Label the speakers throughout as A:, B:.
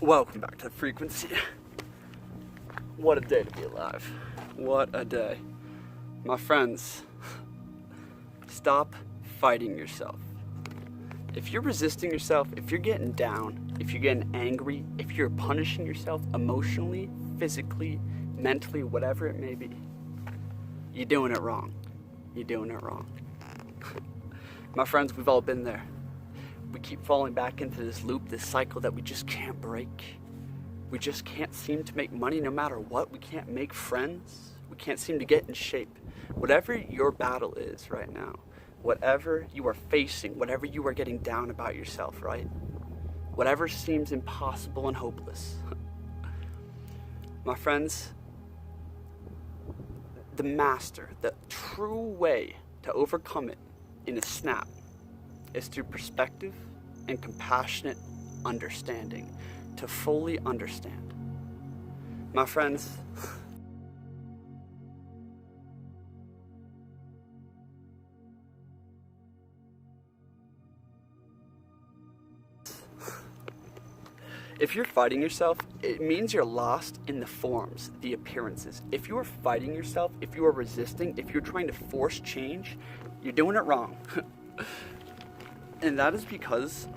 A: Welcome back to the frequency. What a day to be alive. What a day. My friends, stop fighting yourself. If you're resisting yourself, if you're getting down, if you're getting angry, if you're punishing yourself emotionally, physically, mentally, whatever it may be, you're doing it wrong. You're doing it wrong. My friends, we've all been there. We keep falling back into this loop, this cycle that we just can't break. We just can't seem to make money no matter what. We can't make friends. We can't seem to get in shape. Whatever your battle is right now, whatever you are facing, whatever you are getting down about yourself, right? Whatever seems impossible and hopeless. My friends, the master, the true way to overcome it in a snap is through perspective and compassionate understanding, to fully understand. My friends, if you're fighting yourself, it means you're lost in the forms, the appearances. If you are fighting yourself, if you are resisting, if you're trying to force change, you're doing it wrong. And that is because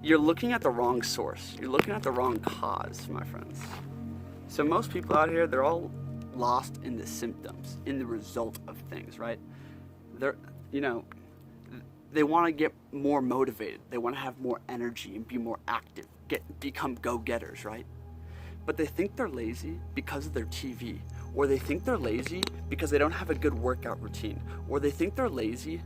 A: you're looking at the wrong source. You're looking at the wrong cause, my friends. So most people out here, they're all lost in the symptoms, in the result of things, right? They're, they want to get more motivated. They want to have more energy and be more active, become go-getters, right? But they think they're lazy because of their TV, or they think they're lazy because they don't have a good workout routine, or they think they're lazy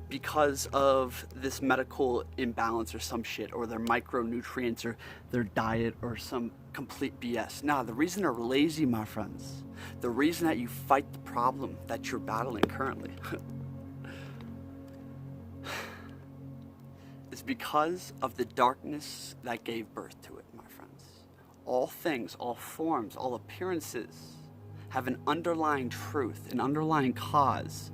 A: because of this medical imbalance or some shit, or their micronutrients or their diet or some complete BS. Nah, the reason they're lazy, my friends, the reason that you fight the problem that you're battling currently is because of the darkness that gave birth to it, my friends. All things, all forms, all appearances have an underlying truth, an underlying cause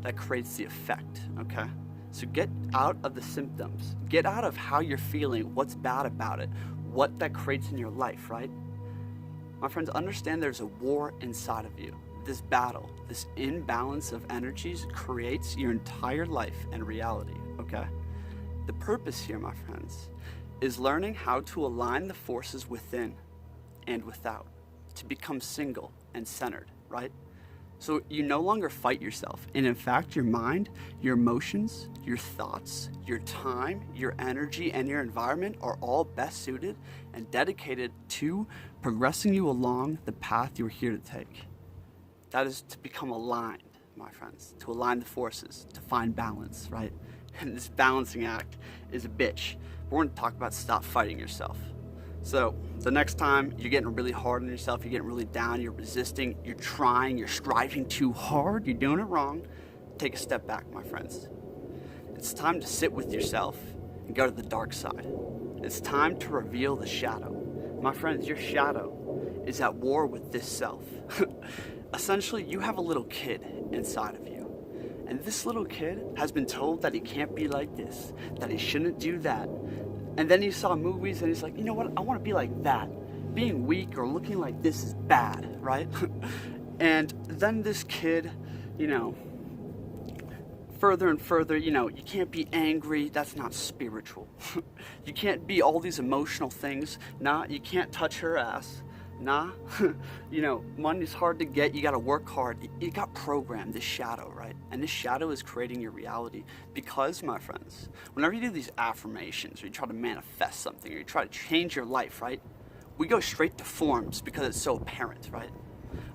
A: that creates the effect, okay? So get out of the symptoms. Get out of how you're feeling, what's bad about it, what that creates in your life, right? My friends, understand there's a war inside of you. This battle, this imbalance of energies creates your entire life and reality, okay? The purpose here, my friends, is learning how to align the forces within and without to become single and centered, right? So you no longer fight yourself. And in fact, your mind, your emotions, your thoughts, your time, your energy, and your environment are all best suited and dedicated to progressing you along the path you're here to take. That is to become aligned, my friends, to align the forces, to find balance, right? And this balancing act is a bitch. We're going to talk about stop fighting yourself. So the next time you're getting really hard on yourself, you're getting really down, you're resisting, you're trying, you're striving too hard, you're doing it wrong, take a step back, my friends. It's time to sit with yourself and go to the dark side. It's time to reveal the shadow. My friends, your shadow is at war with this self. Essentially, you have a little kid inside of you. And this little kid has been told that he can't be like this, that he shouldn't do that. And then he saw movies and he's like, you know what, I want to be like that. Being weak or looking like this is bad, right? And then this kid, further and further, you can't be angry, that's not spiritual. You can't be all these emotional things. Nah, you can't touch her ass. Nah, money's hard to get, you gotta work hard. It got programmed, this shadow, right? And this shadow is creating your reality because, my friends, whenever you do these affirmations or you try to manifest something or you try to change your life, right? We go straight to forms because it's so apparent, right?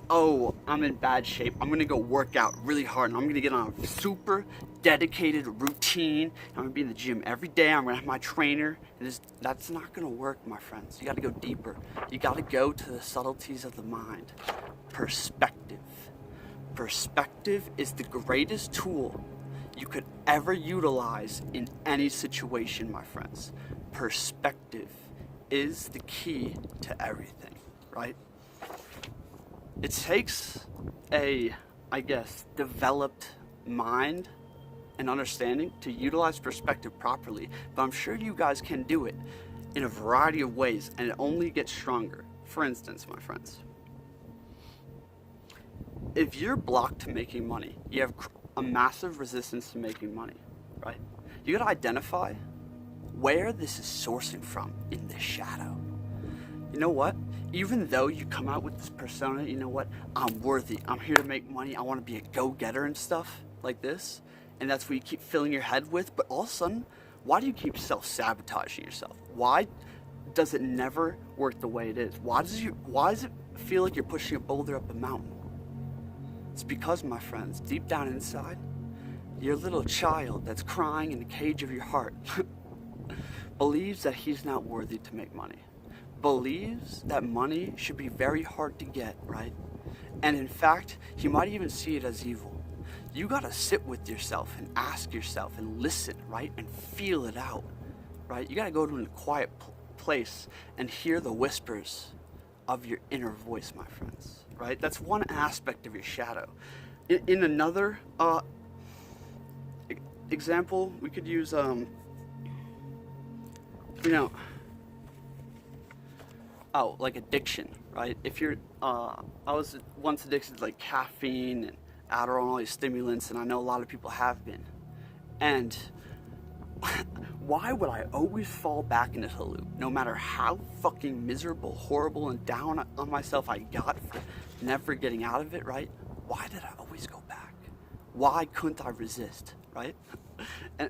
A: Oh, I'm in bad shape. I'm gonna go work out really hard and I'm gonna get on a super dedicated routine. I'm gonna be in the gym every day. I'm gonna have my trainer. That's not gonna work, my friends. You gotta go deeper. You gotta go to the subtleties of the mind. Perspective. Perspective is the greatest tool you could ever utilize in any situation, my friends. Perspective is the key to everything, right? It takes a, developed mind and understanding to utilize perspective properly, but I'm sure you guys can do it in a variety of ways, and it only gets stronger. For instance, my friends, if you're blocked to making money, you have a massive resistance to making money, right? You gotta identify where this is sourcing from in the shadow. You know what? Even though you come out with this persona, you know what? I'm worthy. I'm here to make money. I want to be a go-getter and stuff like this. And that's what you keep filling your head with. But all of a sudden, why do you keep self-sabotaging yourself? Why does it never work the way it is? Why does it feel like you're pushing a boulder up a mountain? It's because, my friends, deep down inside, your little child that's crying in the cage of your heart believes that he's not worthy to make money. Believes that money should be very hard to get, right? And in fact, he might even see it as evil. You gotta sit with yourself and ask yourself and listen, right? And feel it out, right? You gotta go to a quiet place and hear the whispers of your inner voice, my friends, right? That's one aspect of your shadow. In another example, we could use, like addiction, right? If you're, I was once addicted to like caffeine and Adderall and all these stimulants, and I know a lot of people have been. And why would I always fall back into the loop? No matter how fucking miserable, horrible, and down on myself I got for never getting out of it, right? Why did I always go back? Why couldn't I resist, right?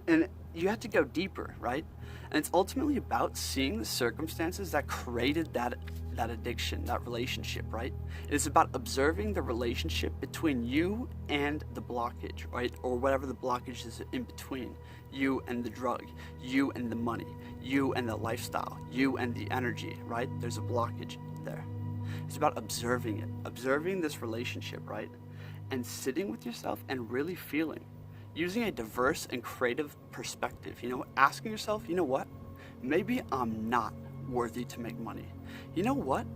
A: And you have to go deeper, right? And it's ultimately about seeing the circumstances that created that addiction, that relationship, right? It is about observing the relationship between you and the blockage, right? Or whatever the blockage is in between. You and the drug, you and the money, you and the lifestyle, you and the energy, right? There's a blockage there. It's about observing it, observing this relationship, right? And sitting with yourself and really feeling. Using a diverse and creative perspective, asking yourself, you know what? Maybe I'm not worthy to make money. You know what?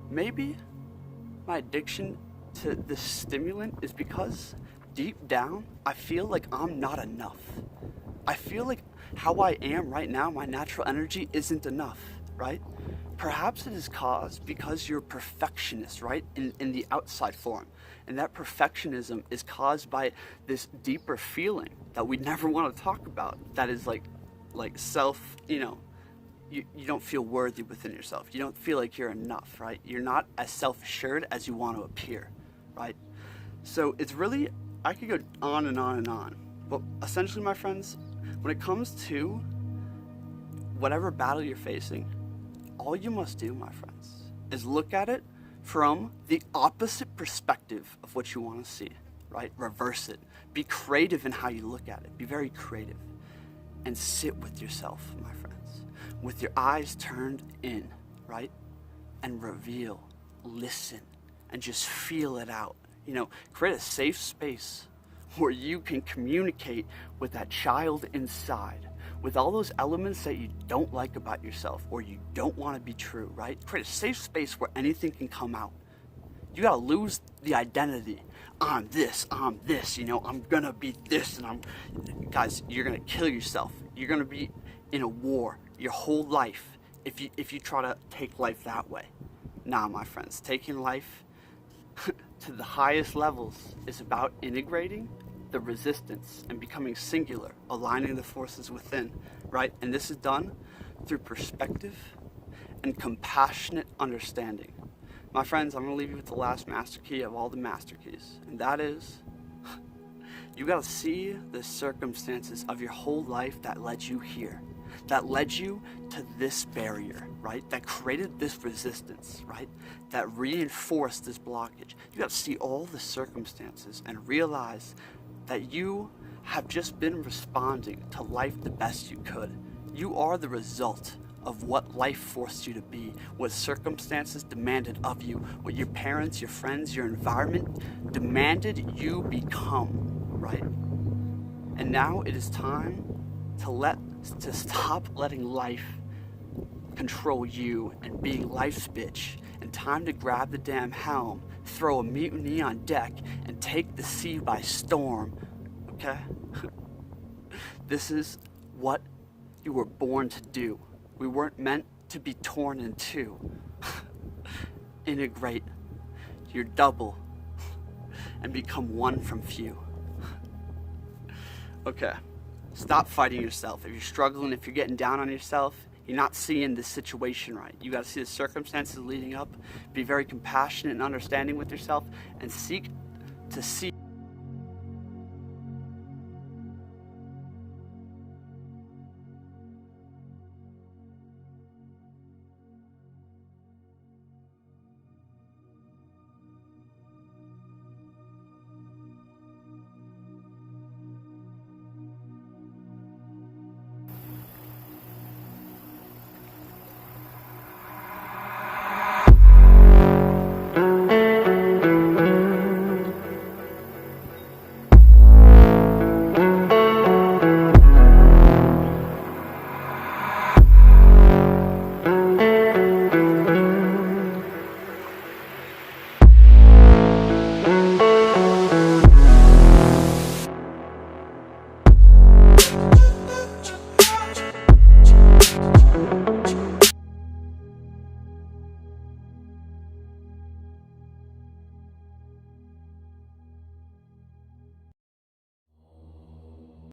A: Maybe my addiction to this stimulant is because deep down, I feel like I'm not enough. I feel like how I am right now, my natural energy isn't enough, right? Perhaps it is caused because you're a perfectionist, right? In the outside form. And that perfectionism is caused by this deeper feeling that we never want to talk about. That is like self, you don't feel worthy within yourself. You don't feel like you're enough, right? You're not as self-assured as you want to appear, right? So it's really, I could go on and on and on. But essentially, my friends, when it comes to whatever battle you're facing, all you must do, my friends, is look at it from the opposite perspective of what you want to see, right? Reverse it. Be creative in how you look at it. Be very creative. And sit with yourself, my friends, with your eyes turned in, right? And reveal, listen, and just feel it out. Create a safe space where you can communicate with that child inside, with all those elements that you don't like about yourself or you don't want to be true, right? Create a safe space where anything can come out. You gotta lose the identity. I'm this, I'm gonna be this, and guys, you're gonna kill yourself. You're gonna be in a war your whole life if you try to take life that way. Nah, my friends, taking life to the highest levels is about integrating the resistance and becoming singular, aligning the forces within, right? And this is done through perspective and compassionate understanding. My friends, I'm going to leave you with the last master key of all the master keys, and that is, you got to see the circumstances of your whole life that led you here, that led you to this barrier, right? That created this resistance, right? That reinforced this blockage. You got to see all the circumstances and realize that you have just been responding to life the best you could. You are the result of what life forced you to be, what circumstances demanded of you, what your parents, your friends, your environment demanded you become, right? And now it is time to stop letting life control you and being life's bitch, and time to grab the damn helm, throw a mutiny on deck, and take the sea by storm, okay? This is what you were born to do. We weren't meant to be torn in two. Integrate your double and become one from few. Okay, stop fighting yourself. If you're struggling, if you're getting down on yourself, you're not seeing the situation right. You got to see the circumstances leading up. Be very compassionate and understanding with yourself, and seek to see